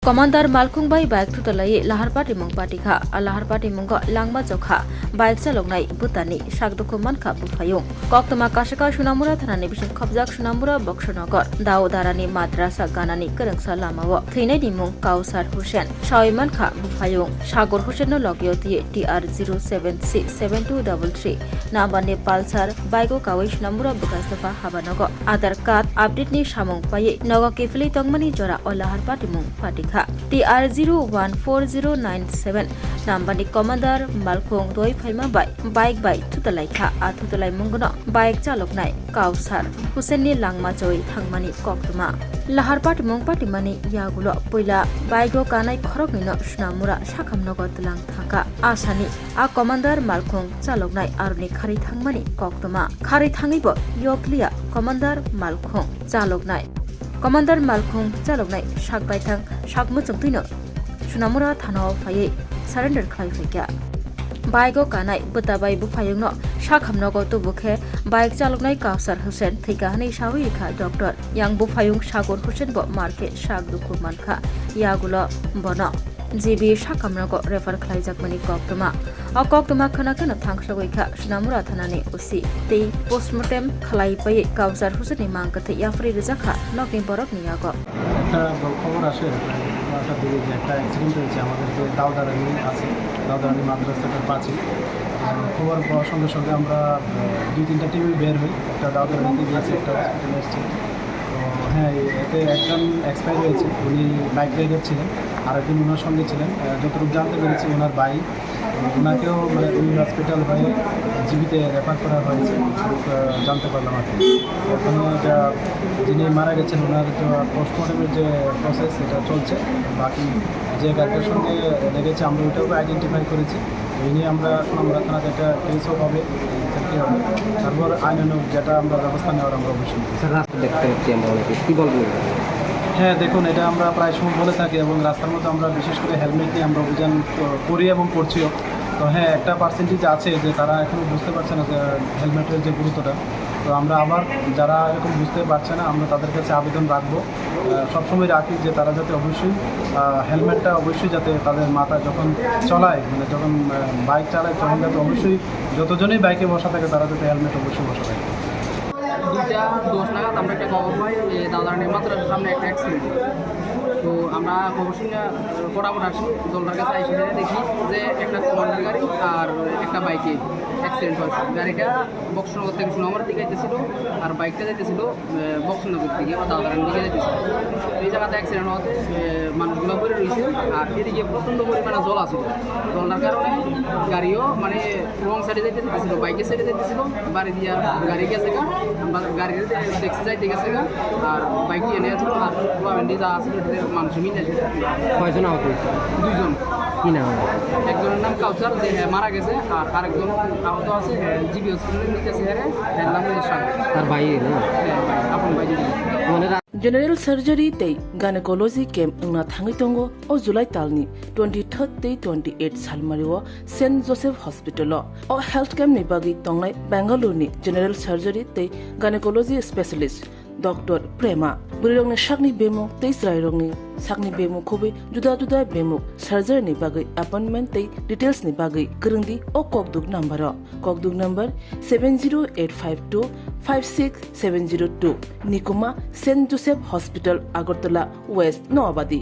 Komandar Malkhungbai bike thutalai Laharpati mung patikha Laharpati munggo langba jokha bike chaloknai butani sakdukhu mankha bufayung koktoma kashaka sunamura thanani bisin khobjak sunamura bokshonagar dao darani madrasa ganani kerengsa lamao theinai ni mung Kausar Hussain shawai mankha bufayung Sagor Hussain no logyoti TR0767233 nambani Pulsar bike o kawai sunamura bukasnafa habanago Aadhaar card update ni samung paye nogo kifli tongmani jora o Laharpati mung patikha TR014097 nambani Komandar Malkhung doi phaima bike thutalai kha thutalai mungno bike chaloknai Kausar Hussain ni langma choi thangmani koktuma Laharpati mung patimani yagulo poila bike o kanai khorok nino sunamura sakhamnogo tlang thaka asani Komandar Malkhung chaloknai arni khari thangmani koktuma khari thangibo yokliya Komandar Malkhung chaloknai Komandar Malkhung chaloknai sakbaithang sakmuchung tuino sunamura thanao phaye surrender khlai phaikya bike o kanai butabai bufayungno sakhamnogo tubukhe bike chaloknai Kausar Hussain thika hani sawi kha doctor yang bufayung Sagor Hussain bo market sakdukhu mankha yagulo bono jibi sakhamnogo refer khlaijakmani koktuma koktuma khana thangsagoi kha sunamura thanani usi tei postmortem khlai paye Kausar Hussain ni mangkathe yafri rejakha noking borok niyago একটা খবর আসে একটা দিকে যে একটা accident হয়েছে আমাদের যে দাউদারানি আছে দাউদারানি মাদ্রাসাটার পাশে খবর পাওয়ার সঙ্গে সঙ্গে আমরা 2-3টা টিমে বের হই একটা দাউদারানিতে গিয়েছি একটা হসপিটালে এসেছি তো হ্যাঁ এতে একজন এক্সপায়ার হয়েছে উনি বাইক রাইডার ছিলেন আর একজন ওনার সঙ্গে ছিলেন যতটুকু জানতে পেরেছি ওনার ভাই ওনাকেও মানে ওই হসপিটাল হয়ে জীবিতে রেফার করা হয়েছে জানতে পারলাম আর কি ওখানে যিনি মারা গেছেন ওনার যে পোস্টমর্টমের যে প্রসেস সেটা চলছে বাকি যে গাড়িটার সঙ্গে লেগেছে আমরা ওইটাও আইডেন্টিফাই করেছি এই নিয়ে আমরা থানাতে একটা কেসও হবে তারপর আইনানুগ যেটা আমরা ব্যবস্থা নেওয়ার আমরা অবশ্যই দেখতে পাচ্ছি আমরা অনেকে কী বলবো? হ্যাঁ দেখুন এটা আমরা প্রায় সময় বলে থাকি এবং রাস্তার মধ্যে আমরা বিশেষ করে হেলমেট নিয়ে আমরা অভিযান করি এবং করছিও তো হ্যাঁ একটা পার্সেন্টেজ আছে যে তারা এখনও বুঝতে পারছে না যে হেলমেটের যে গুরুত্বটা তো আমরা আবার যারা এরকম বুঝতে পারছে না আমরা তাদের কাছে আবেদন রাখবো সবসময় রাখি যে তারা যাতে অবশ্যই হেলমেটটা অবশ্যই যাতে তাদের মাথায় যখন চলায় মানে যখন বাইক চালায় তখন যাতে অবশ্যই যতজনই বাইকে বসা থাকে তারা যাতে হেলমেট অবশ্যই বসা থাকে। 2:10 নাগাদ আমরা একটা খবর পাই দাদারানি মাদ্রাসার সামনে একটা অ্যাক্সিডেন্ট তো আমরা খবর শুনে ফটাফট আসি দলটার কাছে এসে দেখি যে একটা কমান্ডার গাড়ি আর একটা বাইকে অ্যাক্সিডেন্ট হয়েছে গাড়িটা বক্সনগর থেকে সুনামার দিকে যেতেছিল আর বাইকটা যেতেছিল বক্সনগর থেকে বা দাদারানির দিকে যেতেছিল এই জায়গাতে অ্যাক্সিডেন্ট হওয়াতে মানুষগুলো পড়ে রয়েছে আর এদিকে প্রচণ্ড পরিমাণে জল আসছিল জলটার কারণে গাড়িও মানে রং সাইডে যেতেছিল বাইকের সাইডে যেতেছিল বাড়ি দিয়ে গাড়ি গেছে গা আমরা গাড়ি দেখতে যাইতে গেছে গা আর বাইক নিয়ে নিয়েছিল আর প্রবাবেন্টি যা আছে মানুষ মিলে কয়জন আহত হয়েছে? 2জন। কী নাম? একজনের নাম কাউসার যে মারা গেছে আর আরেকজন আহত আছে জিবি হসপিটালে নিতেছে নাম তার ভাই না? আপন ভাই মানে General surgery tei gynecology camp ngna thangi tongo o July talni 23rd tei 28 salmario St Joseph Hospital o health camp ni bagi tongnai Bangalore ni general surgery tei gynecology specialist Dr. Prema burirong ni sakni bemo tei srairong ni sakni bemo khobi juda bemo surgery ni bagi appointment tei details ni bagi kerengdi o kokduk number 70852 56702 Nikuma St Joseph Hospital Agartala West Noabadi